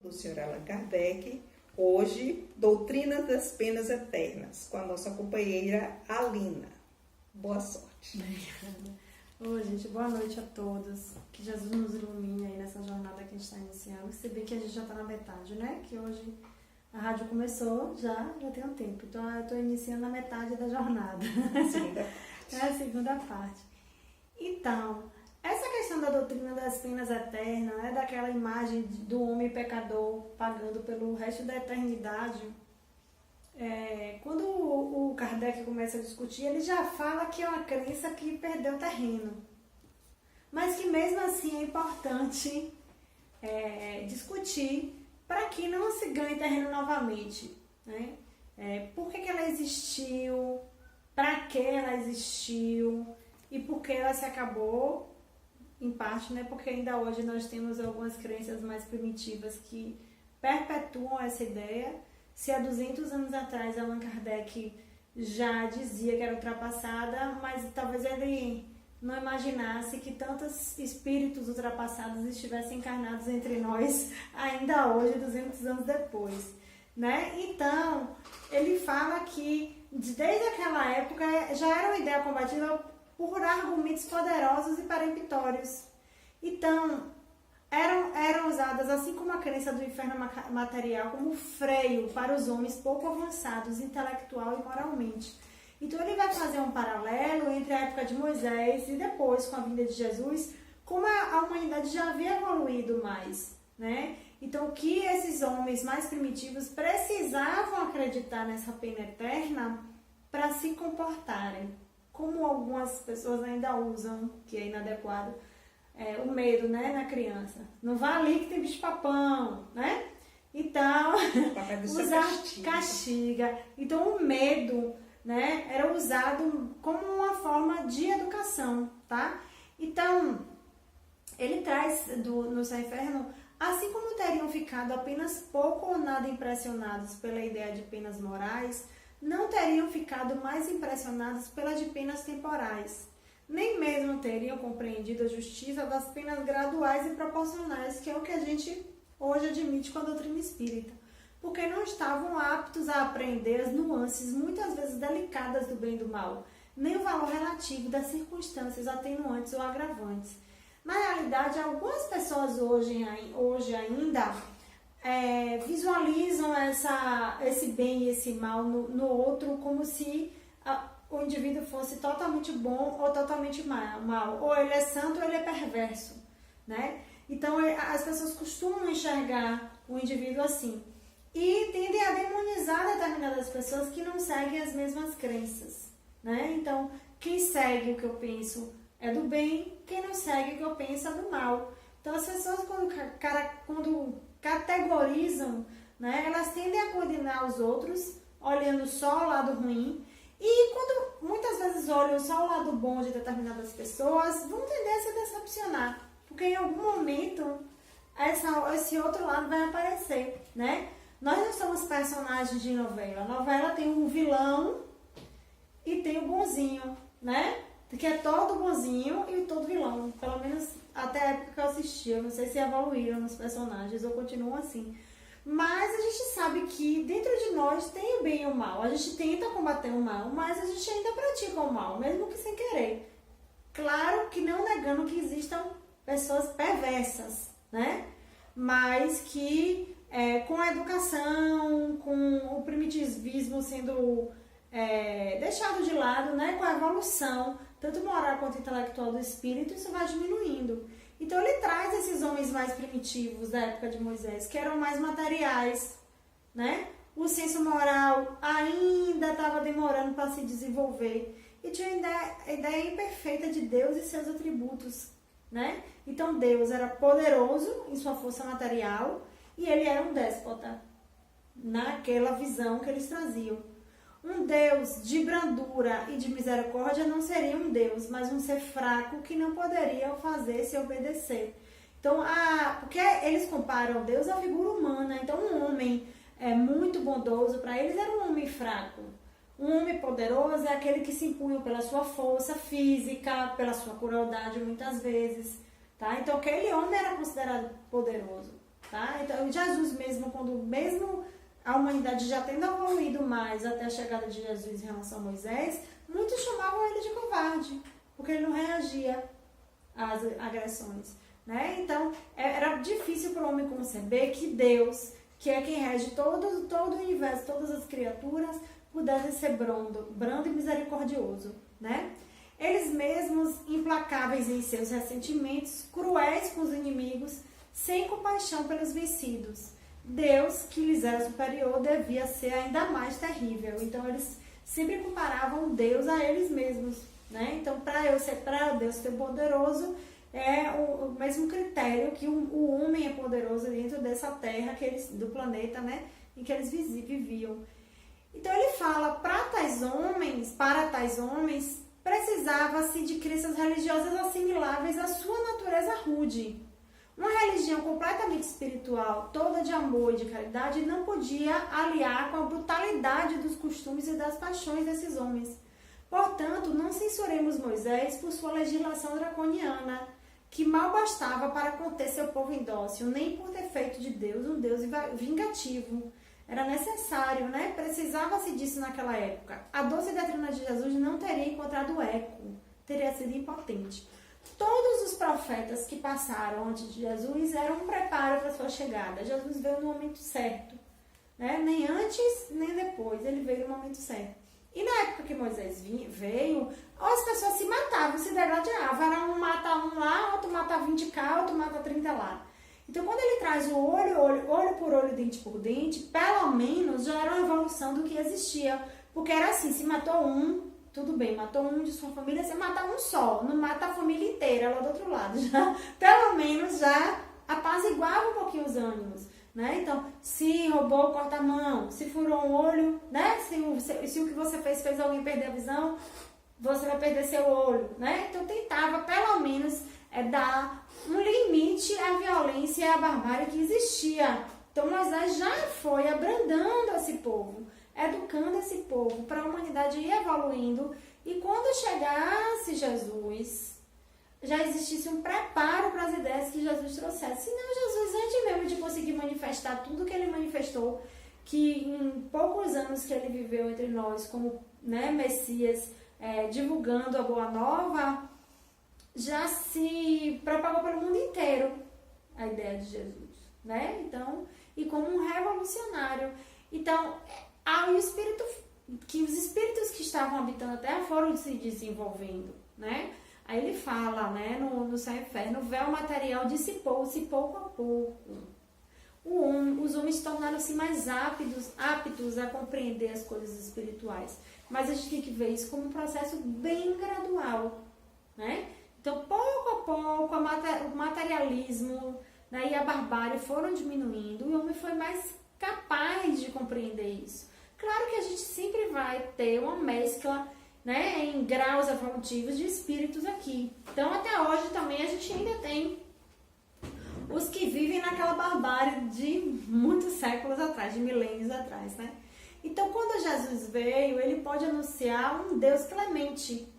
do Sr. Allan Kardec, hoje, Doutrina das Penas Eternas, com a nossa companheira Alina. Boa sorte. Oi, gente, boa noite a todos. Que Jesus nos ilumine aí nessa jornada que a gente está iniciando. Se bem que a gente já está na metade, né? Que hoje a rádio começou, já tem um tempo. Então eu estou iniciando a metade da jornada. Segunda parte. É a segunda parte. Então, essa questão da doutrina das penas eternas, né, daquela imagem do homem pecador pagando pelo resto da eternidade, quando o Kardec começa a discutir, ele já fala que é uma crença que perdeu terreno. Mas que mesmo assim é importante discutir para que não se ganhe terreno novamente. Né? Por que ela existiu, para que ela existiu e por que ela se acabou. Em parte, né, porque ainda hoje nós temos algumas crenças mais primitivas que perpetuam essa ideia. Se há 200 anos atrás Allan Kardec já dizia que era ultrapassada, mas talvez ele não imaginasse que tantos espíritos ultrapassados estivessem encarnados entre nós ainda hoje, 200 anos depois. Né? Então, ele fala que desde aquela época já era uma ideia combatida por argumentos poderosos e peremptórios. Então, eram usadas, assim como a crença do inferno material, como freio para os homens pouco avançados, intelectual e moralmente. Então, ele vai fazer um paralelo entre a época de Moisés e depois, com a vinda de Jesus, como a humanidade já havia evoluído mais. Né? Então, que esses homens mais primitivos precisavam acreditar nessa pena eterna para se comportarem. Como algumas pessoas ainda usam, que é inadequado, o medo, né, na criança. Não vá ali que tem bicho-papão, né? Então, castiga. Então, o medo, né, era usado como uma forma de educação, tá? Então, ele traz no Céu e Inferno, assim como teriam ficado apenas pouco ou nada impressionados pela ideia de penas morais, não teriam ficado mais impressionados pela de penas temporais, nem mesmo teriam compreendido a justiça das penas graduais e proporcionais, que é o que a gente hoje admite com a doutrina espírita, porque não estavam aptos a aprender as nuances, muitas vezes delicadas do bem e do mal, nem o valor relativo das circunstâncias atenuantes ou agravantes. Na realidade, algumas pessoas hoje ainda visualizam esse bem e esse mal no outro como se o indivíduo fosse totalmente bom ou totalmente mal. Ou ele é santo ou ele é perverso. Né? Então, as pessoas costumam enxergar o indivíduo assim. E tendem a demonizar determinadas pessoas que não seguem as mesmas crenças. Né? Então, quem segue o que eu penso é do bem, quem não segue o que eu penso é do mal. Então, as pessoas, quando categorizam, né, elas tendem a coordenar os outros, olhando só o lado ruim, e quando muitas vezes olham só o lado bom de determinadas pessoas, vão tender a se decepcionar, porque em algum momento esse outro lado vai aparecer, né? Nós não somos personagens de novela. A novela tem um vilão e tem o bonzinho, né? Que é todo bonzinho e todo vilão, pelo menos até a época que eu assisti. Eu não sei se evoluíram os personagens ou continuam assim. Mas a gente sabe que dentro de nós tem o bem e o mal. A gente tenta combater o mal, mas a gente ainda pratica o mal, mesmo que sem querer. Claro que não negando que existam pessoas perversas, né? Mas que com a educação, com o primitivismo sendo deixado de lado, né? Com a evolução, tanto moral quanto intelectual do espírito, isso vai diminuindo. Então ele traz esses homens mais primitivos da época de Moisés, que eram mais materiais, né? O senso moral ainda estava demorando para se desenvolver. E tinha a ideia imperfeita de Deus e seus atributos, né? Então Deus era poderoso em sua força material e ele era um déspota, naquela visão que eles traziam. Um Deus de brandura e de misericórdia não seria um Deus, mas um ser fraco que não poderia fazer se obedecer. Então, porque eles comparam Deus à figura humana. Então, um homem muito bondoso, para eles era um homem fraco. Um homem poderoso é aquele que se impunha pela sua força física, pela sua crueldade muitas vezes. Tá? Então, aquele homem era considerado poderoso. tá? Então, Jesus mesmo, mesmo a humanidade já tendo evoluído mais até a chegada de Jesus em relação a Moisés, muitos chamavam ele de covarde, porque ele não reagia às agressões, né? Então, era difícil para o homem conceber que Deus, que é quem rege todo o universo, todas as criaturas, pudesse ser brando e misericordioso, né? Eles mesmos, implacáveis em seus ressentimentos, cruéis com os inimigos, sem compaixão pelos vencidos. Deus, que lhes era superior, devia ser ainda mais terrível. Então, eles sempre comparavam Deus a eles mesmos, né? Então, para Deus ser poderoso, é o mesmo critério que o homem é poderoso dentro dessa terra, do planeta, né? Em que eles viviam. Então, ele fala, para tais homens, precisava-se de crenças religiosas assimiláveis à sua natureza rude. Uma religião completamente espiritual, toda de amor e de caridade, não podia aliar com a brutalidade dos costumes e das paixões desses homens. Portanto, não censuremos Moisés por sua legislação draconiana, que mal bastava para conter seu povo indócil, nem por ter feito de Deus um Deus vingativo. Era necessário, né? Precisava-se disso naquela época. A doce doutrina de Jesus não teria encontrado eco, teria sido impotente. Todos os profetas que passaram antes de Jesus eram um preparo para a sua chegada. Jesus veio no momento certo, né? Nem antes, nem depois, ele veio no momento certo. E na época que Moisés veio, as pessoas se matavam, se degladiavam. Era um mata um lá, outro mata 20 cá, outro mata 30 lá. Então, quando ele traz o olho por olho, dente por dente, pelo menos já era uma evolução do que existia. Porque era assim, se matou um, tudo bem, matou um de sua família, você mata um só, não mata a família inteira lá do outro lado. Já, pelo menos já apaziguava um pouquinho os ânimos, né? Então, se roubou, corta a mão, se furou um olho, né? Se o que você fez alguém perder a visão, você vai perder seu olho, né? Então, tentava pelo menos dar um limite à violência e à barbárie que existia. Então, Moisés já foi abrandando esse povo, educando esse povo para a humanidade ir evoluindo. E quando chegasse Jesus, já existisse um preparo para as ideias que Jesus trouxesse. Senão, Jesus, antes mesmo de conseguir manifestar tudo que ele manifestou, que em poucos anos que ele viveu entre nós como, né, Messias, divulgando a Boa Nova, já se propagou pelo mundo inteiro a ideia de Jesus, né? Então, e como um revolucionário. Então, os espíritos que estavam habitando a Terra foram se desenvolvendo, né? Aí ele fala, né, no Céu e Inferno, o véu material dissipou-se pouco a pouco. Os homens tornaram-se mais aptos a compreender as coisas espirituais. Mas a gente tem que ver isso como um processo bem gradual, né? Então, pouco a pouco, o materialismo, né, e a barbárie foram diminuindo e o homem foi mais capaz de compreender isso. Claro que a gente sempre vai ter uma mescla, né, em graus evolutivos de espíritos aqui. Então, até hoje também a gente ainda tem os que vivem naquela barbárie de muitos séculos atrás, de milênios atrás, né? Então, quando Jesus veio, ele pode anunciar um Deus clemente,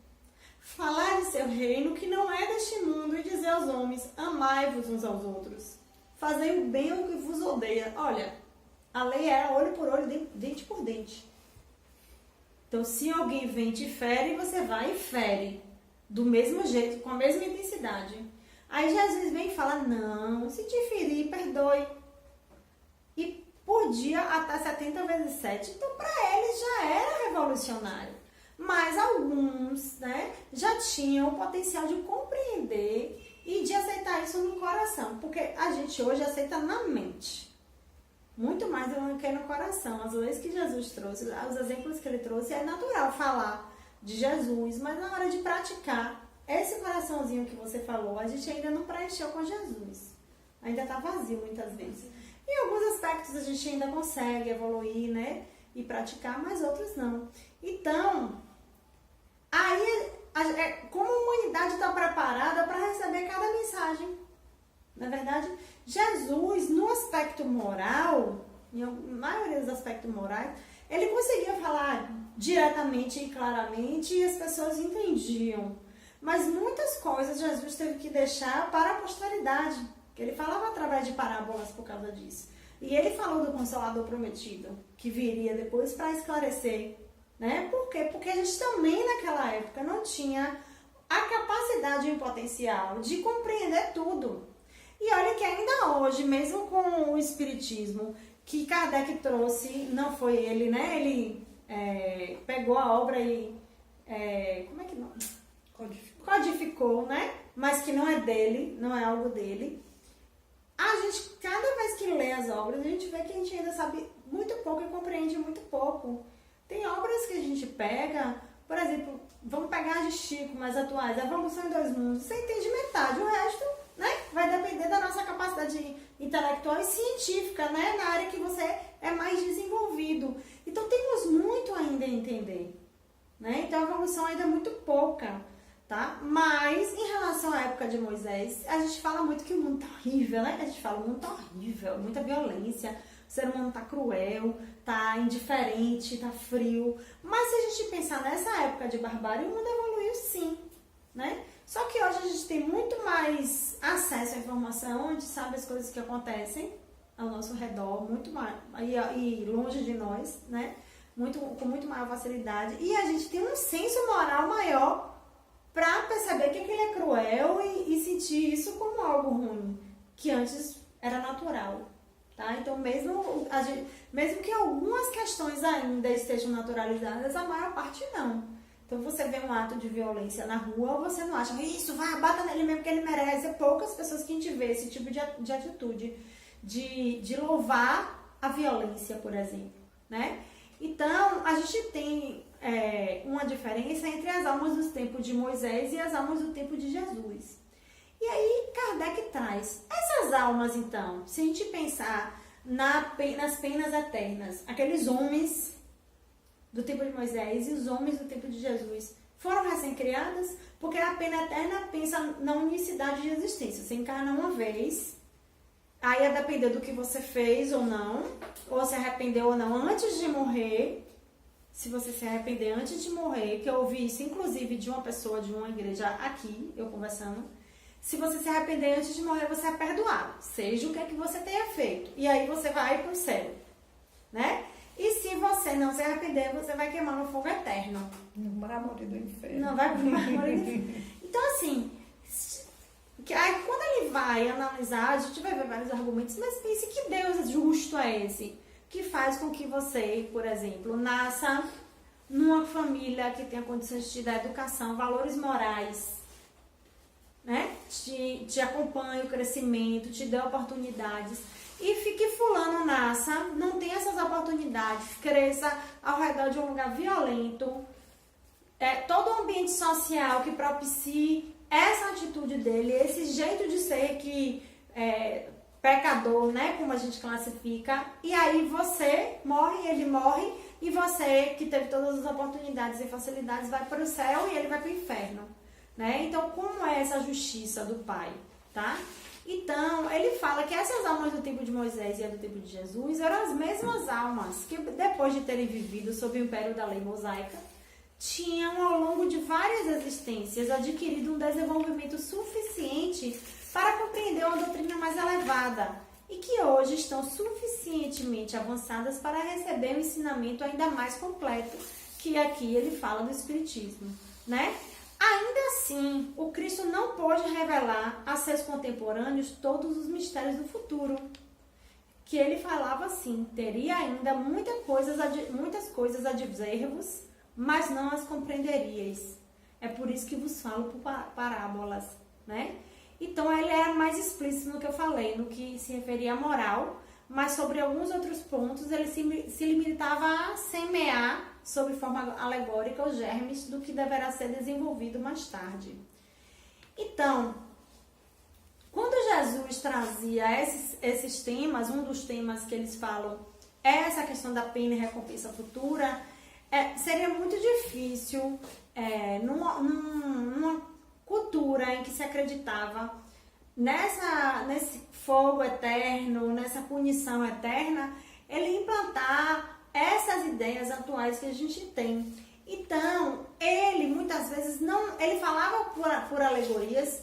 falar de seu reino que não é deste mundo e dizer aos homens, amai-vos uns aos outros, fazei o bem ao que vos odeia. Olha, a lei era olho por olho, dente por dente. Então, se alguém vem e te fere, você vai e fere. Do mesmo jeito, com a mesma intensidade. Aí Jesus vem e fala, não, se te ferir, perdoe. E por dia até 70 vezes 7. Então, para eles já era revolucionário. Mas alguns, né, já tinham o potencial de compreender e de aceitar isso no coração. Porque a gente hoje aceita na mente. Muito mais do que no coração. As leis que Jesus trouxe, os exemplos que ele trouxe, é natural falar de Jesus. Mas na hora de praticar, esse coraçãozinho que você falou, a gente ainda não preencheu com Jesus. Ainda está vazio muitas vezes. Em alguns aspectos a gente ainda consegue evoluir, né, e praticar, mas outros não. Então, aí, como a humanidade está preparada para receber cada mensagem? Na verdade, Jesus, no aspecto moral, em maioria dos aspectos morais, ele conseguia falar diretamente e claramente e as pessoas entendiam. Mas muitas coisas Jesus teve que deixar para a posteridade. que ele falava através de parábolas por causa disso. E ele falou do Consolador Prometido, que viria depois para esclarecer, né? Por quê? Porque a gente também naquela época não tinha a capacidade e o potencial de compreender tudo. E olha que ainda hoje, mesmo com o Espiritismo, que Kardec trouxe, não foi ele, né? Ele pegou a obra e... como é que não? Codificou, né? Mas que não é dele, não é algo dele. A gente, cada vez que lê as obras, a gente vê que a gente ainda sabe muito pouco e compreende muito pouco. Tem obras que a gente pega, por exemplo, vamos pegar as de Chico, mais atuais, A Evolução em Dois Mundos, você entende metade, o resto, né, vai depender da nossa capacidade intelectual e científica, né, na área que você é mais desenvolvido. Então temos muito ainda a entender, né, então a evolução ainda é muito pouca, tá? Mas em relação à época de Moisés, a gente fala muito que o mundo tá horrível, né, a gente fala o mundo tá horrível, muita violência, o ser humano tá cruel, tá indiferente, tá frio. Mas se a gente pensar nessa época de barbárie, o mundo evoluiu sim, né? Só que hoje a gente tem muito mais acesso à informação, a gente sabe as coisas que acontecem ao nosso redor, muito mais, e longe de nós, né? Com muito maior facilidade. E a gente tem um senso moral maior para perceber que aquilo é cruel e sentir isso como algo ruim, que antes era natural. Tá? Então, mesmo que algumas questões ainda estejam naturalizadas, a maior parte não. Então, você vê um ato de violência na rua, você não acha, isso, vai, bata nele mesmo que ele merece. É poucas pessoas que a gente vê esse tipo de atitude, de louvar a violência, por exemplo, né? Então, a gente tem uma diferença entre as almas dos tempos de Moisés e as almas do tempo de Jesus. E aí Kardec traz essas almas, então, se a gente pensar nas penas eternas, aqueles homens do tempo de Moisés e os homens do tempo de Jesus foram recém-criadas, porque a pena eterna pensa na unicidade de existência. Você encarna uma vez, aí a depender do que você fez ou não, ou se arrependeu ou não antes de morrer. Se você se arrepender antes de morrer, que eu ouvi isso inclusive de uma pessoa de uma igreja aqui, eu conversando, se você se arrepender antes de morrer, você é perdoado, seja o que é que você tenha feito. E aí você vai para o céu, né? E se você não se arrepender, você vai queimar no fogo eterno. No mármore do inferno. Não, vai pro mármore do inferno. Então, assim, aí quando ele vai analisar, a gente vai ver vários argumentos, mas pense que Deus justo é esse, que faz com que você, por exemplo, nasça numa família que tenha condições de te dar educação, valores morais, né? Te acompanhe o crescimento, te dê oportunidades, e fique fulano nasça, não tem essas oportunidades, cresça ao redor de um lugar violento, todo o ambiente social que propicie essa atitude dele, esse jeito de ser que pecador, né, como a gente classifica, e aí você morre, ele morre, e você que teve todas as oportunidades e facilidades vai para o céu e ele vai para o inferno. Né? Então, como é essa justiça do Pai, tá? Então, ele fala que essas almas do tempo de Moisés e a do tempo de Jesus eram as mesmas almas que, depois de terem vivido sob o império da lei mosaica, tinham, ao longo de várias existências, adquirido um desenvolvimento suficiente para compreender uma doutrina mais elevada e que hoje estão suficientemente avançadas para receber um ensinamento ainda mais completo, que aqui ele fala do Espiritismo, né? Ainda assim, o Cristo não pôde revelar a seus contemporâneos todos os mistérios do futuro. Que ele falava assim, teria ainda muitas coisas a dizer-vos, mas não as compreenderíeis. É por isso que vos falo por parábolas, né? Então, ele era mais explícito no que eu falei, no que se referia à moral, mas sobre alguns outros pontos ele se limitava a semear, sob forma alegórica, os germes do que deverá ser desenvolvido mais tarde. Então, quando Jesus trazia esses temas, um dos temas que eles falam é essa questão da pena e recompensa futura, seria muito difícil, numa cultura em que se acreditava nesse fogo eterno, nessa punição eterna, ele implantar essas ideias atuais que a gente tem. Então, ele muitas vezes ele falava por alegorias,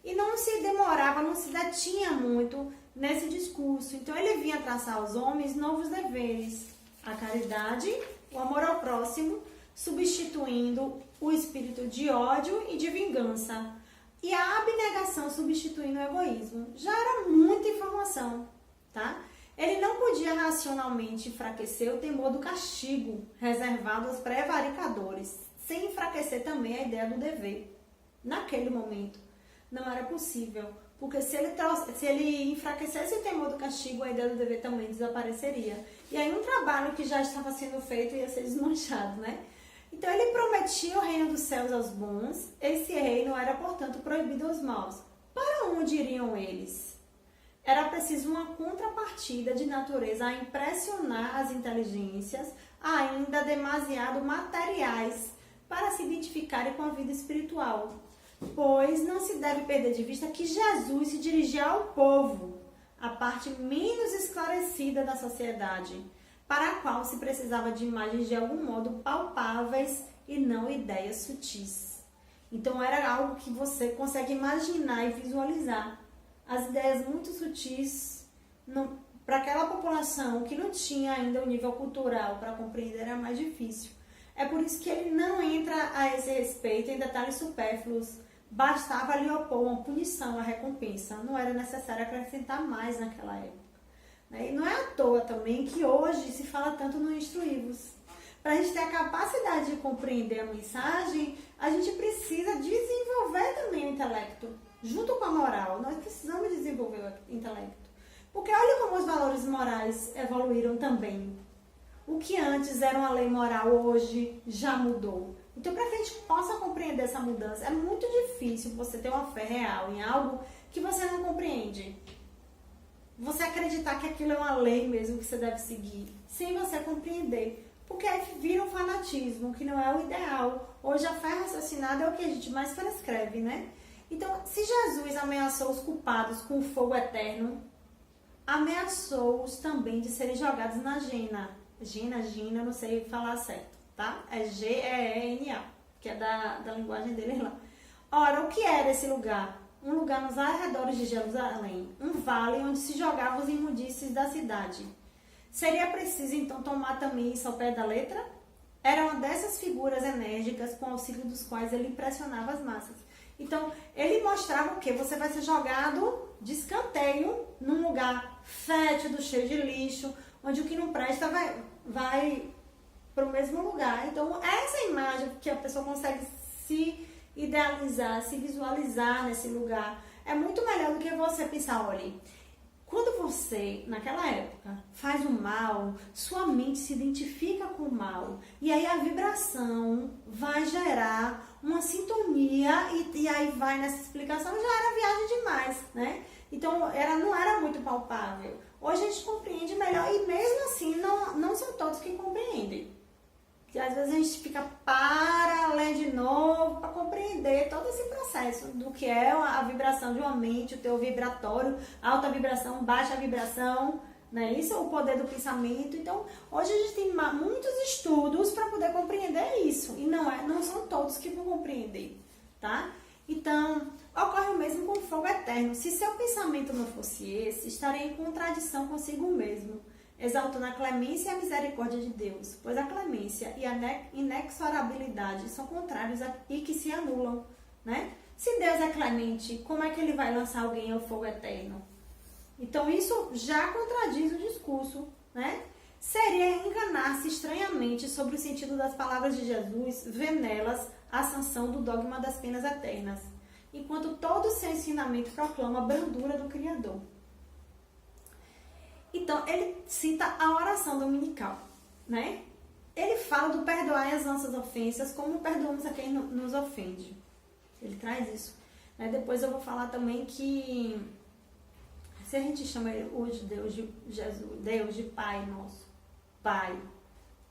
e não se demorava, não se detinha muito nesse discurso. Então ele vinha traçar aos homens novos deveres, a caridade, o amor ao próximo, substituindo o espírito de ódio e de vingança, e a abnegação substituindo o egoísmo. Já era muita informação, tá? Ele não podia racionalmente enfraquecer o temor do castigo reservado aos prevaricadores, sem enfraquecer também a ideia do dever. Naquele momento, não era possível, porque se ele enfraquecesse o temor do castigo, a ideia do dever também desapareceria. E aí um trabalho que já estava sendo feito ia ser desmanchado, né? Então ele prometia o reino dos céus aos bons, esse reino era, portanto, proibido aos maus. Para onde iriam eles? Era preciso uma contrapartida de natureza a impressionar as inteligências, ainda demasiado materiais, para se identificarem com a vida espiritual. Pois não se deve perder de vista que Jesus se dirigia ao povo, a parte menos esclarecida da sociedade, para a qual se precisava de imagens de algum modo palpáveis e não ideias sutis. Então era algo que você consegue imaginar e visualizar. As ideias muito sutis, para aquela população que não tinha ainda o nível cultural para compreender, era mais difícil. É por isso que ele não entra a esse respeito em detalhes supérfluos. Bastava lhe opor uma punição, uma recompensa. Não era necessário acrescentar mais naquela época. E não é à toa também que hoje se fala tanto no instruí-vos. Para a gente ter a capacidade de compreender a mensagem, a gente precisa desenvolver também o intelecto. Junto com a moral, nós precisamos desenvolver o intelecto. Porque olha como os valores morais evoluíram também. O que antes era uma lei moral, hoje já mudou. Então, para que a gente possa compreender essa mudança, é muito difícil você ter uma fé real em algo que você não compreende. Você acreditar que aquilo é uma lei mesmo que você deve seguir, sem você compreender. Porque aí vira um fanatismo, que não é o ideal. Hoje a fé raciocinada é o que a gente mais prescreve, né? Então, se Jesus ameaçou os culpados com o fogo eterno, ameaçou-os também de serem jogados na Gena. Gina, não sei falar certo, tá? É Gena, que é da linguagem dele lá. Ora, o que era esse lugar? Um lugar nos arredores de Jerusalém, um vale onde se jogavam os imundícies da cidade. Seria preciso, então, tomar também isso ao pé da letra? Era uma dessas figuras enérgicas com auxílio dos quais ele impressionava as massas. Então, ele mostrava o quê? Você vai ser jogado de escanteio num lugar fétido, cheio de lixo, onde o que não presta vai para o mesmo lugar. Então, essa imagem que a pessoa consegue se idealizar, se visualizar nesse lugar, é muito melhor do que você pensar, olha, quando você, naquela época, faz o mal, sua mente se identifica com o mal, e aí a vibração vai gerar uma sintonia, e aí vai nessa explicação, já era viagem demais, né? Então, não era muito palpável. Hoje a gente compreende melhor, e mesmo assim, não são todos que compreendem. Que às vezes a gente fica para ler de novo para compreender todo esse processo do que é a vibração de uma mente, o teu vibratório, alta vibração, baixa vibração, né? Isso é o poder do pensamento. Então, hoje a gente tem muitos estudos para poder compreender isso, e não são todos que vão compreender, tá? Então, ocorre o mesmo com o fogo eterno. Se seu pensamento não fosse esse, estaria em contradição consigo mesmo, exaltando a clemência e a misericórdia de Deus, pois a clemência e a inexorabilidade são contrários e que se anulam, né? Se Deus é clemente, como é que ele vai lançar alguém ao fogo eterno? Então isso já contradiz o discurso, né? Seria enganar-se estranhamente sobre o sentido das palavras de Jesus, ver nelas a sanção do dogma das penas eternas, enquanto todo o seu ensinamento proclama a brandura do Criador. Então, ele cita a oração dominical, né? Ele fala do perdoar as nossas ofensas, como perdoamos a quem nos ofende. Ele traz isso. Né? Depois eu vou falar também que, se a gente chama ele hoje Deus de Jesus, Deus de Pai nosso, Pai,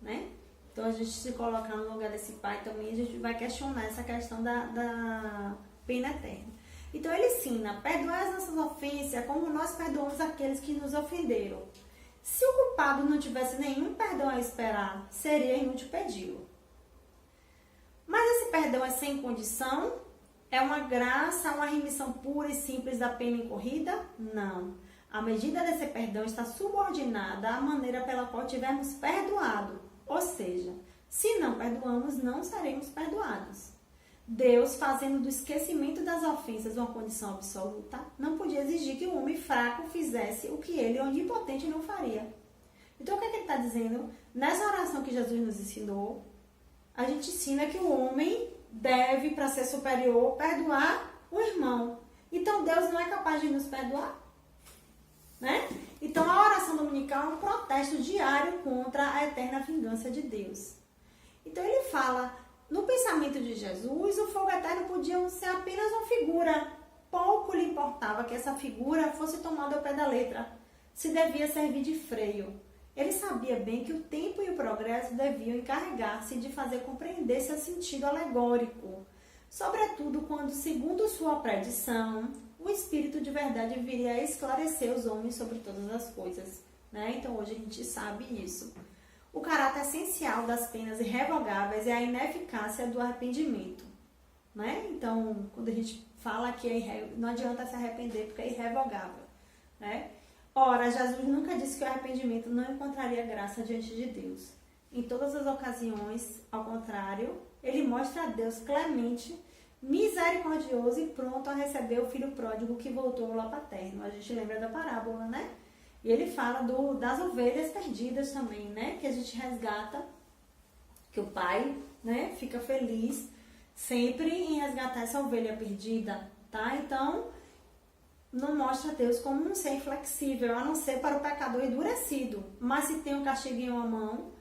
né? Então, a gente se colocar no lugar desse Pai também, a gente vai questionar essa questão da pena eterna. Então ele ensina, perdoar as nossas ofensas como nós perdoamos aqueles que nos ofenderam. Se o culpado não tivesse nenhum perdão a esperar, seria inútil pedi-lo. Mas esse perdão é sem condição, É uma graça, uma remissão pura e simples da pena incorrida? Não. A medida desse perdão está subordinada à maneira pela qual tivermos perdoado. Ou seja, se não perdoamos, não seremos perdoados. Deus, fazendo do esquecimento das ofensas uma condição absoluta, não podia exigir que o homem fraco fizesse o que ele, onipotente, não faria. Então, o que é que ele está dizendo? Nessa oração que Jesus nos ensinou, a gente ensina que o homem deve, para ser superior, perdoar o irmão. Então, Deus não é capaz de nos perdoar? Né? Então, a oração dominical é um protesto diário contra a eterna vingança de Deus. Então, ele fala, no pensamento de Jesus, o fogo eterno podia ser apenas uma figura. Pouco lhe importava que essa figura fosse tomada ao pé da letra, se devia servir de freio. Ele sabia bem que o tempo e o progresso deviam encarregar-se de fazer compreender seu sentido alegórico, sobretudo quando, segundo sua predição, o Espírito de verdade viria a esclarecer os homens sobre todas as coisas. Né? Então, hoje a gente sabe isso. O caráter essencial das penas irrevogáveis é a ineficácia do arrependimento. Né? Então, quando a gente fala que não adianta se arrepender porque é irrevogável. Né? Ora, Jesus nunca disse que o arrependimento não encontraria graça diante de Deus. Em todas as ocasiões, ao contrário, ele mostra a Deus clemente, misericordioso e pronto a receber o filho pródigo que voltou ao lar paterno. A gente lembra da parábola, né? E ele fala das ovelhas perdidas também, né? Que a gente resgata, que o pai, né, fica feliz sempre em resgatar essa ovelha perdida, tá? Então, não mostra Deus como um ser inflexível, a não ser para o pecador endurecido. Mas se tem um castigo em uma mão,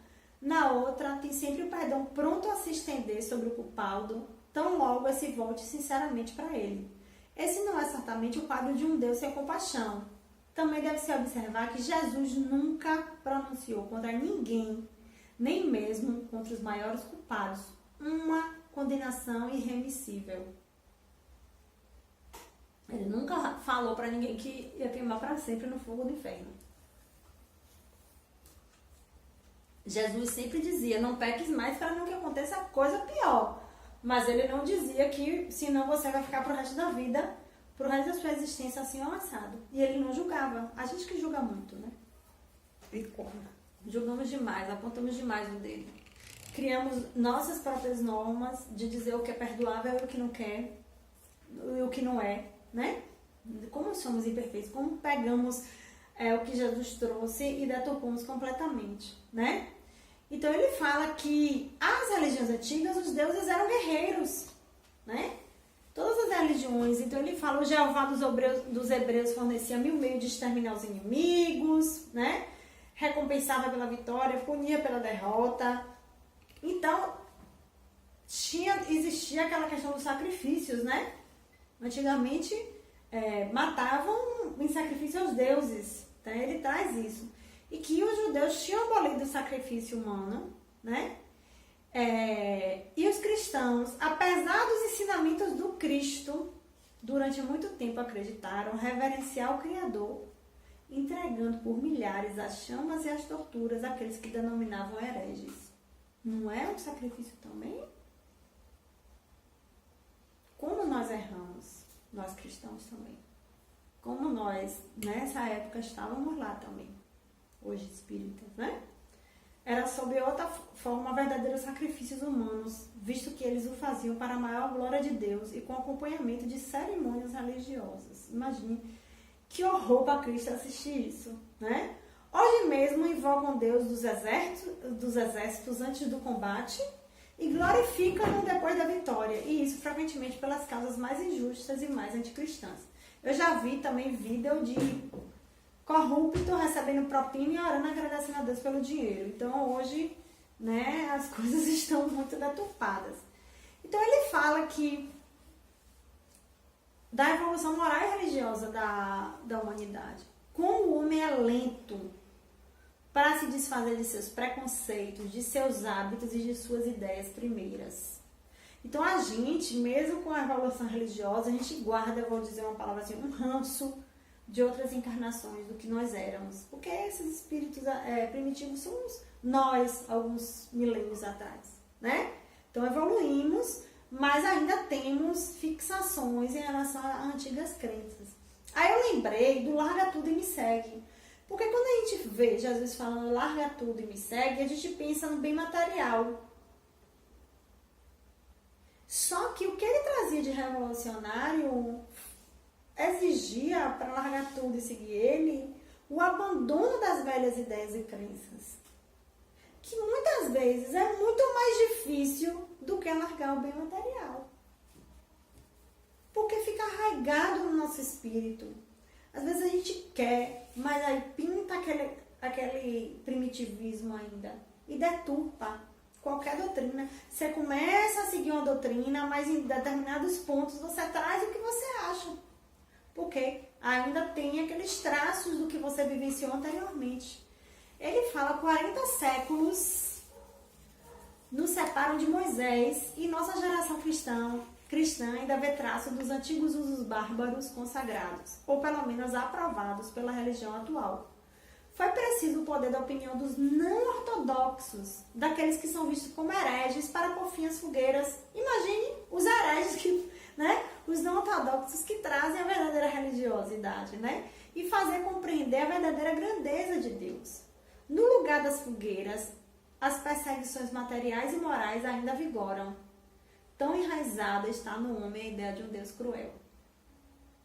na outra tem sempre o perdão pronto a se estender sobre o culpado, tão logo esse volte sinceramente para ele. Esse não é certamente o quadro de um Deus sem compaixão. Também deve-se observar que Jesus nunca pronunciou contra ninguém, nem mesmo contra os maiores culpados, uma condenação irremissível. Ele nunca falou para ninguém que ia queimar para sempre no fogo do inferno. Jesus sempre dizia, não peques mais para não que aconteça coisa pior. Mas ele não dizia que senão você vai ficar pro resto da vida, pro resto da sua existência assim ou assado. E ele não julgava. A gente que julga muito, né? E como? Julgamos demais, apontamos demais o dedo. Criamos nossas próprias normas de dizer o que é perdoável e o que não quer, e o que não é, né? Como somos imperfeitos, como pegamos o que Jesus trouxe e deturpamos completamente, né? Então ele fala que as religiões antigas, os deuses eram guerreiros, né? Todas as religiões, então ele fala, o Jeová dos hebreus fornecia 1000 meios de exterminar os inimigos, né? Recompensava pela vitória, punia pela derrota. Então, existia aquela questão dos sacrifícios, né? Antigamente, matavam em sacrifício aos deuses, tá? Ele traz isso. E que os judeus tinham abolido o sacrifício humano, né? E os cristãos, apesar dos ensinamentos do Cristo, durante muito tempo acreditaram reverenciar o Criador, entregando por milhares as chamas e as torturas aqueles que denominavam hereges. Não é um sacrifício também? Como nós erramos, nós cristãos também. Como nós, nessa época, estávamos lá também. Hoje espíritas, né? Era sob outra forma verdadeiros sacrifícios humanos, visto que eles o faziam para a maior glória de Deus e com acompanhamento de cerimônias religiosas. Imagine que horror para Cristo assistir isso, né? Hoje mesmo invocam Deus dos exércitos antes do combate e glorificam-no depois da vitória, e isso frequentemente pelas causas mais injustas e mais anticristãs. Eu já vi também vídeo de corrupto recebendo propina e orando agradecendo a Deus pelo dinheiro. Então hoje, né, as coisas estão muito deturpadas. Então ele fala que da evolução moral e religiosa da humanidade. Como o homem é lento para se desfazer de seus preconceitos, de seus hábitos e de suas ideias primeiras. Então a gente, mesmo com a evolução religiosa, a gente guarda, eu vou dizer uma palavra assim, um ranço de outras encarnações do que nós éramos. Porque esses espíritos primitivos somos nós, alguns milênios atrás, né? Então evoluímos, mas ainda temos fixações em relação a antigas crenças. Aí eu lembrei do larga tudo e me segue. Porque quando a gente vê Jesus falando larga tudo e me segue, a gente pensa no bem material. Só que o que ele trazia de revolucionário exigia, para largar tudo e seguir ele, o abandono das velhas ideias e crenças. Que muitas vezes é muito mais difícil do que largar o bem material. Porque fica arraigado no nosso espírito. Às vezes a gente quer, mas aí pinta aquele primitivismo ainda e deturpa qualquer doutrina. Você começa a seguir uma doutrina, mas em determinados pontos você traz o que você acha. Porque ainda tem aqueles traços do que você vivenciou anteriormente. Ele fala 40 séculos nos separam de Moisés e nossa geração cristã ainda vê traço dos antigos usos bárbaros consagrados, ou pelo menos aprovados pela religião atual. Foi preciso o poder da opinião dos não ortodoxos, daqueles que são vistos como hereges, para pôr fim às fogueiras. Imagine os hereges, os não ortodoxos que trazem a verdadeira religiosidade, e fazer compreender a verdadeira grandeza de Deus. No lugar das fogueiras, as perseguições materiais e morais ainda vigoram. Tão enraizada está no homem a ideia de um Deus cruel.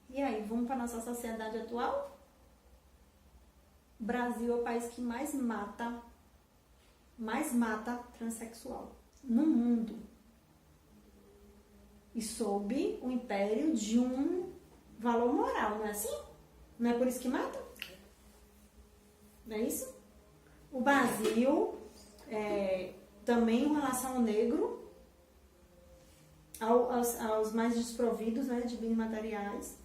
E aí, vamos para a nossa sociedade atual? O Brasil é o país que mais mata transexual no mundo. E sob o império de um valor moral, não é assim? Não é por isso que mata? Não é isso? O Brasil, também em relação ao negro, aos mais desprovidos, de bens materiais,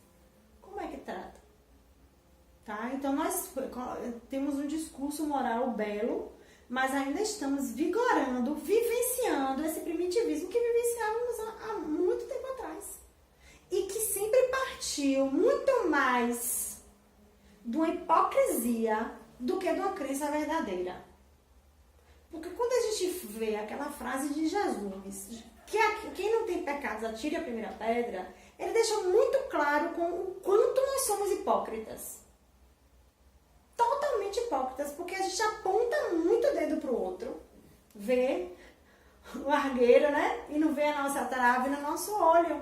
como é que trata? Tá? Então, nós temos um discurso moral belo, mas ainda estamos vivenciando esse primitivismo que vivenciávamos há muito tempo atrás. E que sempre partiu muito mais de uma hipocrisia do que de uma crença verdadeira. Porque quando a gente vê aquela frase de Jesus, que quem não tem pecados atire a primeira pedra, ele deixa muito claro o quanto nós somos hipócritas. Totalmente hipócritas, porque a gente aponta muito o dedo pro outro, vê o argueiro, e não vê a nossa trave no nosso olho.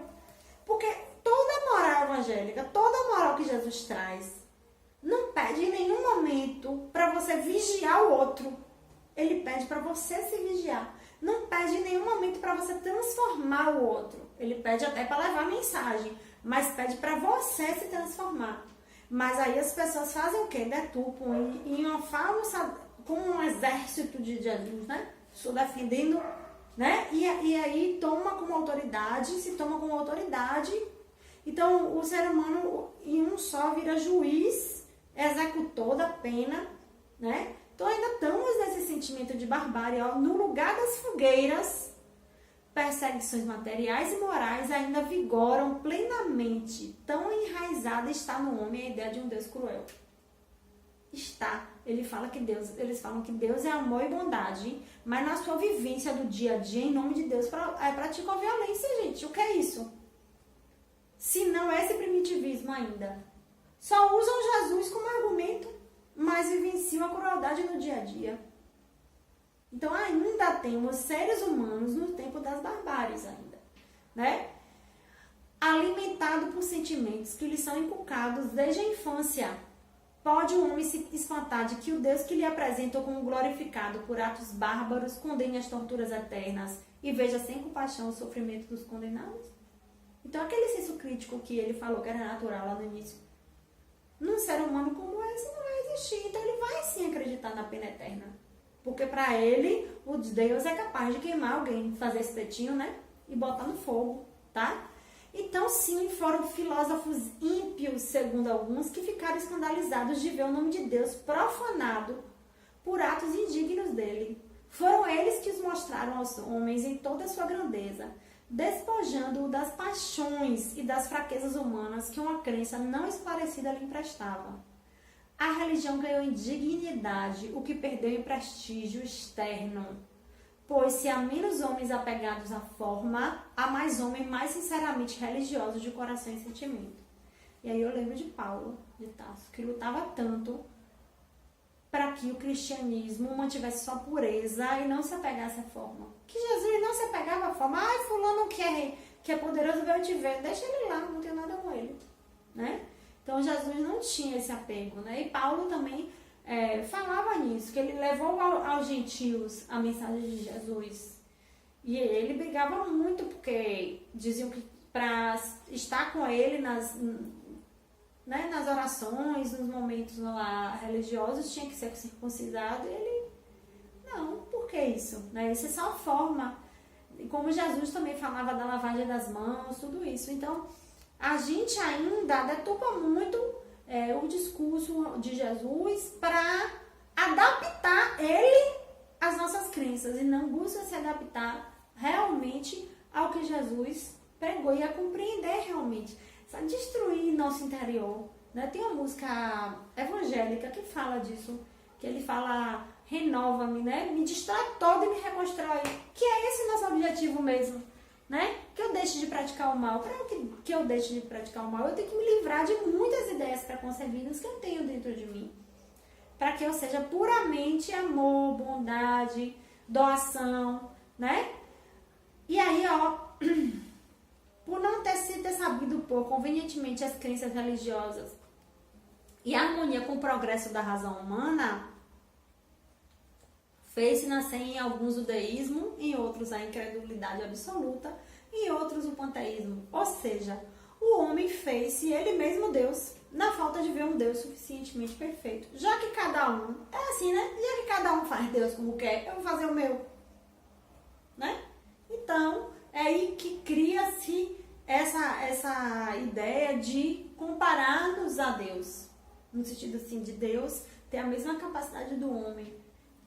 Porque toda a moral evangélica, toda a moral que Jesus traz, não pede em nenhum momento para você vigiar o outro. Ele pede para você se vigiar. Não pede em nenhum momento para você transformar o outro. Ele pede até para levar a mensagem, mas pede para você se transformar. Mas aí as pessoas fazem o quê? Deturpam em uma falsa, como um exército de Jesus, Estou defendendo, E aí se toma como autoridade. Então o ser humano em um só vira juiz, executor da pena, Então ainda estamos nesse sentimento de barbárie, no lugar das fogueiras, perseguições materiais e morais ainda vigoram plenamente. Tão enraizada está no homem a ideia de um Deus cruel. Está. Eles falam que Deus é amor e bondade, mas na sua vivência do dia a dia, em nome de Deus, praticam violência, gente. O que é isso? Se não é esse primitivismo ainda. Só usam Jesus como argumento, mas vivenciam a crueldade no dia a dia. Então ainda temos seres humanos no tempo das barbáries ainda, Alimentado por sentimentos que lhes são inculcados desde a infância. Pode o homem se espantar de que o Deus que lhe apresentou como glorificado por atos bárbaros condene as torturas eternas e veja sem compaixão o sofrimento dos condenados? Então aquele senso crítico que ele falou que era natural lá no início, num ser humano como esse não vai existir. Então ele vai sim acreditar na pena eterna. Porque para ele, o Deus é capaz de queimar alguém, fazer espetinho, e botar no fogo, tá? Então sim, foram filósofos ímpios, segundo alguns, que ficaram escandalizados de ver o nome de Deus profanado por atos indignos dele. Foram eles que os mostraram aos homens em toda a sua grandeza, despojando-o das paixões e das fraquezas humanas que uma crença não esclarecida lhe emprestava. A religião ganhou em dignidade o que perdeu em prestígio externo. Pois se há menos homens apegados à forma, há mais homens mais sinceramente religiosos de coração e sentimento. E aí eu lembro de Paulo de Tarso, que lutava tanto para que o cristianismo mantivesse sua pureza e não se apegasse à forma. Que Jesus não se apegava à forma. Ai, fulano que é poderoso veio te ver, deixa ele lá, não tem nada com ele, né? Então Jesus não tinha esse apego, né? E Paulo também falava nisso, que ele levou aos gentios a mensagem de Jesus. E ele brigava muito, porque diziam que para estar com ele nas orações, nos momentos lá religiosos, tinha que ser circuncidado. E ele, não, por que isso? Né? Isso é só forma. E como Jesus também falava da lavagem das mãos, tudo isso. Então, a gente ainda deturpa muito o discurso de Jesus para adaptar ele às nossas crenças e não busca se adaptar realmente ao que Jesus pregou e a compreender realmente. Sabe, destruir nosso interior, né? Tem uma música evangélica que fala disso, que ele fala, renova-me, né? Me destrói todo e me reconstrói, que é esse nosso objetivo mesmo, né? Que eu deixe de praticar o mal. Para que eu deixe de praticar o mal, eu tenho que me livrar de muitas ideias preconcebidas que eu tenho dentro de mim, para que eu seja puramente amor, bondade, doação, né? E aí, por não ter sabido pôr convenientemente as crenças religiosas e a harmonia com o progresso da razão humana, fez-se nascer em alguns o deísmo, em outros a incredulidade absoluta, em outros o panteísmo. Ou seja, o homem fez-se ele mesmo Deus, na falta de ver um Deus suficientemente perfeito. Já que cada um, é assim, né? Já que cada um faz Deus como quer, eu vou fazer o meu, né? Então, é aí que cria-se essa ideia de comparar-nos a Deus. No sentido assim, de Deus ter a mesma capacidade do homem.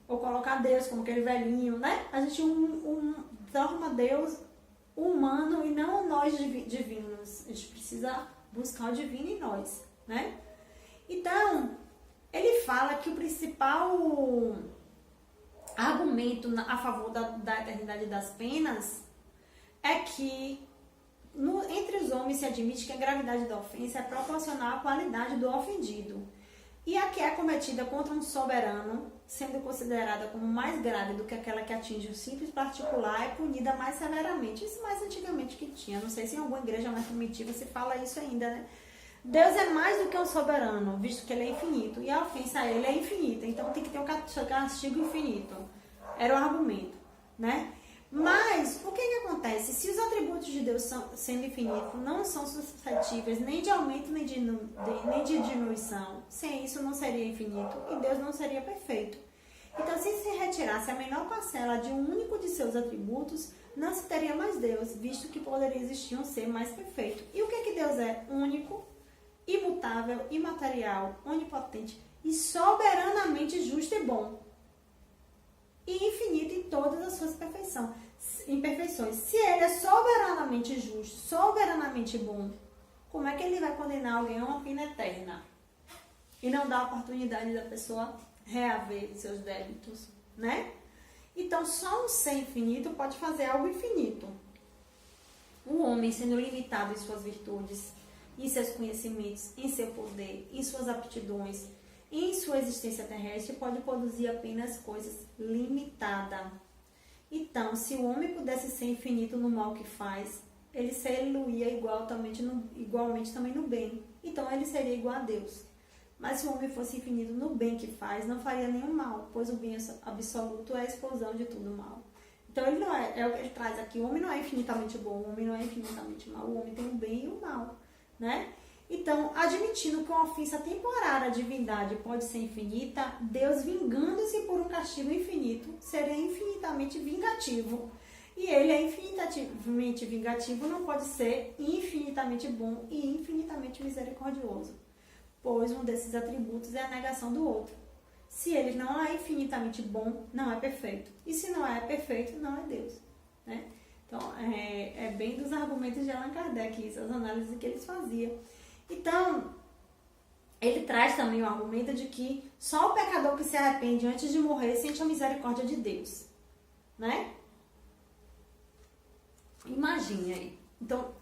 Ou colocar Deus como aquele velhinho, né? A gente torna Deus humano e não nós divinos. A gente precisa buscar o divino em nós, né? Então, ele fala que o principal argumento a favor da eternidade das penas é que entre os homens se admite que a gravidade da ofensa é proporcional à qualidade do ofendido. E a que é cometida contra um soberano, sendo considerada como mais grave do que aquela que atinge o simples particular, é punida mais severamente. Isso mais antigamente que tinha. Não sei se em alguma igreja mais primitiva se fala isso ainda, né? Deus é mais do que um soberano, visto que ele é infinito. E a ofensa a ele é infinita. Então tem que ter um castigo infinito. Era o argumento, né? Mas, o que acontece? Se os atributos de Deus, sendo infinitos, não são suscetíveis nem de aumento nem de diminuição, sem isso não seria infinito e Deus não seria perfeito. Então, se retirasse a menor parcela de um único de seus atributos, não se teria mais Deus, visto que poderia existir um ser mais perfeito. E o que Deus é? Único, imutável, imaterial, onipotente e soberanamente justo e bom. E infinito em todas as suas imperfeições. Se ele é soberanamente justo, soberanamente bom, como é que ele vai condenar alguém a uma pena eterna? E não dar a oportunidade da pessoa reaver seus débitos, né? Então, só um ser infinito pode fazer algo infinito. O homem, sendo limitado em suas virtudes, em seus conhecimentos, em seu poder, em suas aptidões, em sua existência terrestre, pode produzir apenas coisas limitadas. Então, se o homem pudesse ser infinito no mal que faz, ele seria igualmente também no bem. Então, ele seria igual a Deus. Mas se o homem fosse infinito no bem que faz, não faria nenhum mal, pois o bem absoluto é a explosão de tudo mal. Então, ele não é o que ele traz aqui. O homem não é infinitamente bom, o homem não é infinitamente mal. O homem tem o bem e o mal, né? Então, admitindo que uma ofensa temporária à divindade pode ser infinita, Deus, vingando-se por um castigo infinito, seria infinitamente vingativo. E ele é infinitamente vingativo, não pode ser infinitamente bom e infinitamente misericordioso, pois um desses atributos é a negação do outro. Se ele não é infinitamente bom, não é perfeito. E se não é perfeito, não é Deus, né? Então, é bem dos argumentos de Allan Kardec, essas análises que eles faziam. Então, ele traz também o argumento de que só o pecador que se arrepende antes de morrer sente a misericórdia de Deus. né? Imagine aí. Então,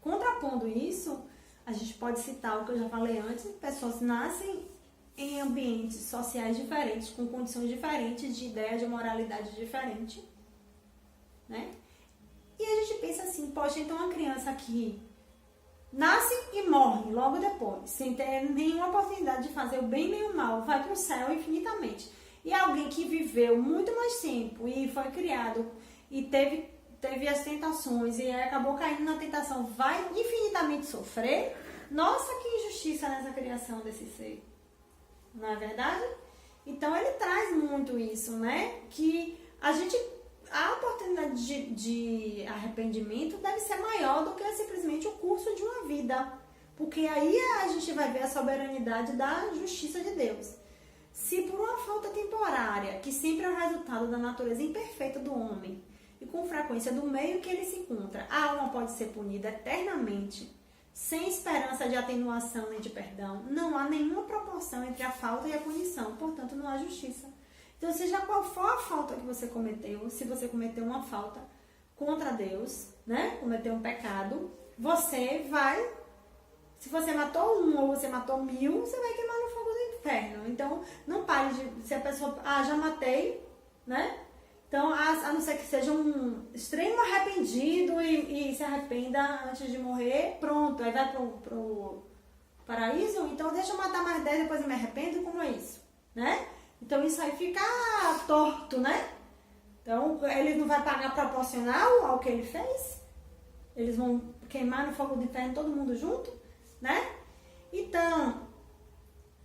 contrapondo isso, a gente pode citar o que eu já falei antes, pessoas nascem em ambientes sociais diferentes, com condições diferentes, de ideia de moralidade diferente, né? E a gente pensa assim, poxa, então uma criança que nasce e morre logo depois, sem ter nenhuma oportunidade de fazer o bem nem o mal, vai para o céu infinitamente. E alguém que viveu muito mais tempo e foi criado e teve as tentações e acabou caindo na tentação, vai infinitamente sofrer? Nossa, que injustiça nessa criação desse ser. Não é verdade? Então ele traz muito isso, né? Que a oportunidade de arrependimento deve ser maior do que simplesmente o curso de uma vida. Porque aí a gente vai ver a soberanidade da justiça de Deus. Se por uma falta temporária, que sempre é o resultado da natureza imperfeita do homem, e com frequência do meio que ele se encontra, a alma pode ser punida eternamente, sem esperança de atenuação nem de perdão, não há nenhuma proporção entre a falta e a punição, portanto não há justiça. Então, seja qual for a falta que você cometeu, se você cometeu uma falta contra Deus, né, cometeu um pecado, você vai, se você matou um ou você matou 1000, você vai queimar no fogo do inferno. Então, não pare de, se a pessoa, já matei, né? Então, a não ser que seja um extremo arrependido e se arrependa antes de morrer, pronto, aí vai pro paraíso, então deixa eu matar mais 10, depois eu me arrependo, como é isso, né? Então, isso aí fica torto, né? Então, ele não vai pagar proporcional ao que ele fez, eles vão queimar no fogo do inferno todo mundo junto, né? Então,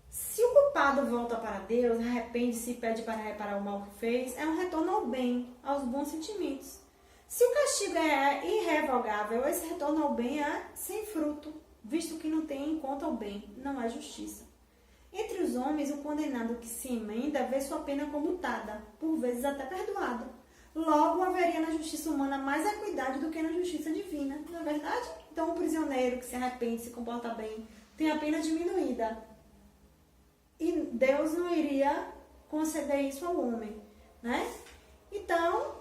se o culpado volta para Deus, arrepende-se e pede para reparar o mal que fez, é um retorno ao bem, aos bons sentimentos. Se o castigo é irrevogável, esse retorno ao bem é sem fruto, visto que não tem em conta o bem, não é justiça. Entre os homens, o condenado que se emenda vê sua pena comutada, por vezes até perdoada. Logo, haveria na justiça humana mais equidade do que na justiça divina, não é verdade? Então, o prisioneiro que se arrepende, se comporta bem, tem a pena diminuída. E Deus não iria conceder isso ao homem, né? Então,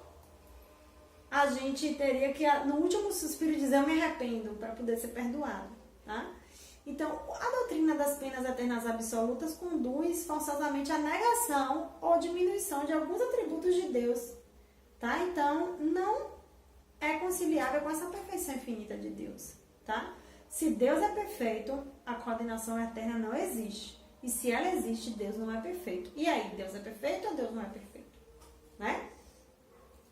a gente teria que, no último suspiro, dizer eu me arrependo, para poder ser perdoado, tá? Então, a doutrina das penas eternas absolutas conduz forçosamente à negação ou diminuição de alguns atributos de Deus, tá? Então, não é conciliável com essa perfeição infinita de Deus, tá? Se Deus é perfeito, a condenação eterna não existe. E se ela existe, Deus não é perfeito. E aí, Deus é perfeito ou Deus não é perfeito? Né?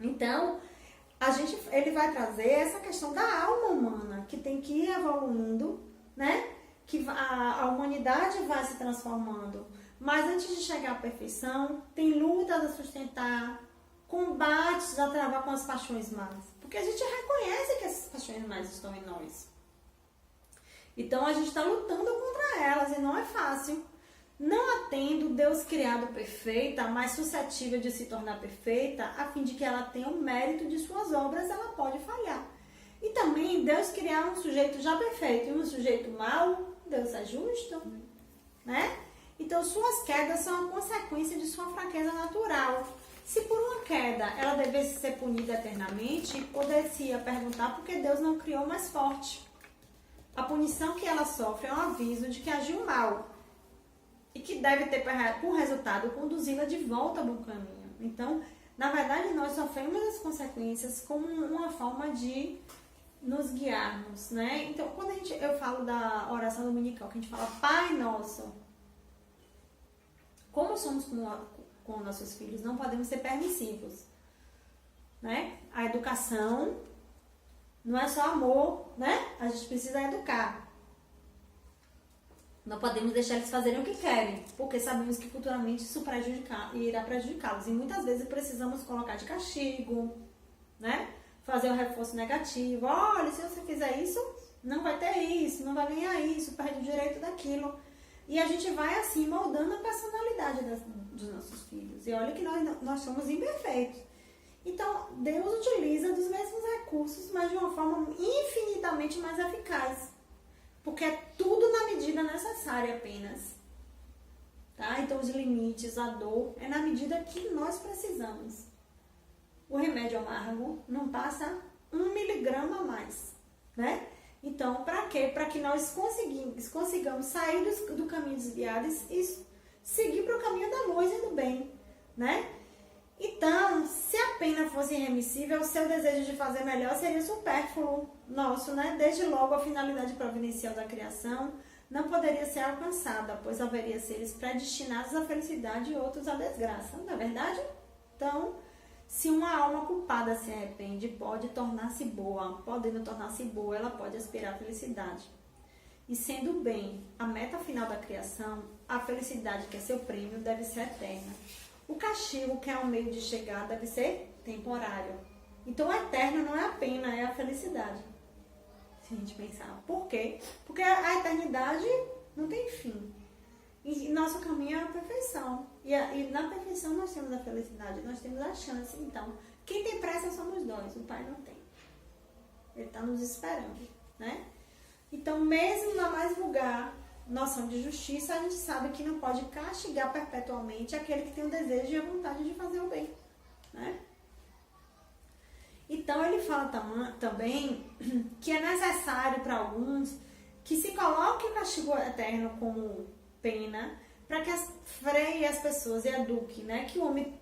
Então, ele vai trazer essa questão da alma humana, que tem que ir evoluindo, né? Que a humanidade vai se transformando. Mas antes de chegar à perfeição, tem lutas a sustentar, combates a travar com as paixões más. Porque a gente reconhece que essas paixões más estão em nós. Então, a gente está lutando contra elas e não é fácil. Não atendo Deus criado perfeita, mas suscetível de se tornar perfeita, a fim de que ela tenha o mérito de suas obras, ela pode falhar. E também Deus criar um sujeito já perfeito e um sujeito mau, Deus é justo, né? Então suas quedas são a consequência de sua fraqueza natural. Se por uma queda ela devesse ser punida eternamente, poderia perguntar por que Deus não criou mais forte. A punição que ela sofre é um aviso de que agiu mal e que deve ter por resultado conduzi-la de volta ao bom caminho. Então, na verdade, nós sofremos as consequências como uma forma de nos guiarmos, né? Então, quando eu falo da oração dominical, que a gente fala Pai Nosso, como somos com nossos filhos, não podemos ser permissivos, né? A educação não é só amor, né? A gente precisa educar. Não podemos deixar eles fazerem o que querem, porque sabemos que futuramente isso irá prejudicá-los. E muitas vezes precisamos colocar de castigo, né? Fazer um reforço negativo. Olha, se você fizer isso, não vai ter isso, não vai ganhar isso, perde o direito daquilo. E a gente vai assim moldando a personalidade dos nossos filhos. E olha que nós somos imperfeitos. Então, Deus utiliza dos mesmos recursos, mas de uma forma infinitamente mais eficaz. Porque é tudo na medida necessária apenas. Tá? Então, os limites, a dor, é na medida que nós precisamos. o remédio amargo não passa 1 miligrama a mais, né? Então, para quê? Para que nós consigamos sair do caminho desviado e seguir para o caminho da luz e do bem, né? Então, se a pena fosse irremissível, o seu desejo de fazer melhor seria supérfluo nosso, né? Desde logo, a finalidade providencial da criação não poderia ser alcançada, pois haveria seres predestinados à felicidade e outros à desgraça, não é verdade? Então, se uma alma culpada se arrepende, pode tornar-se boa. Podendo tornar-se boa, ela pode aspirar à felicidade. E sendo o bem a meta final da criação, a felicidade, que é seu prêmio, deve ser eterna. O castigo, que é o meio de chegar, deve ser temporário. Então, o eterno não é a pena, é a felicidade. Se a gente pensar. Por quê? Porque a eternidade não tem fim. E nosso caminho é a perfeição. E na perfeição nós temos a felicidade, nós temos a chance. Então, quem tem pressa somos nós, o Pai não tem. Ele está nos esperando, né? Então, mesmo na mais vulgar noção de justiça, a gente sabe que não pode castigar perpetuamente aquele que tem o desejo e a vontade de fazer o bem, né? Então, ele fala também que é necessário para alguns que se coloque o castigo eterno como pena, para que freie as pessoas e eduque, né? Que o homem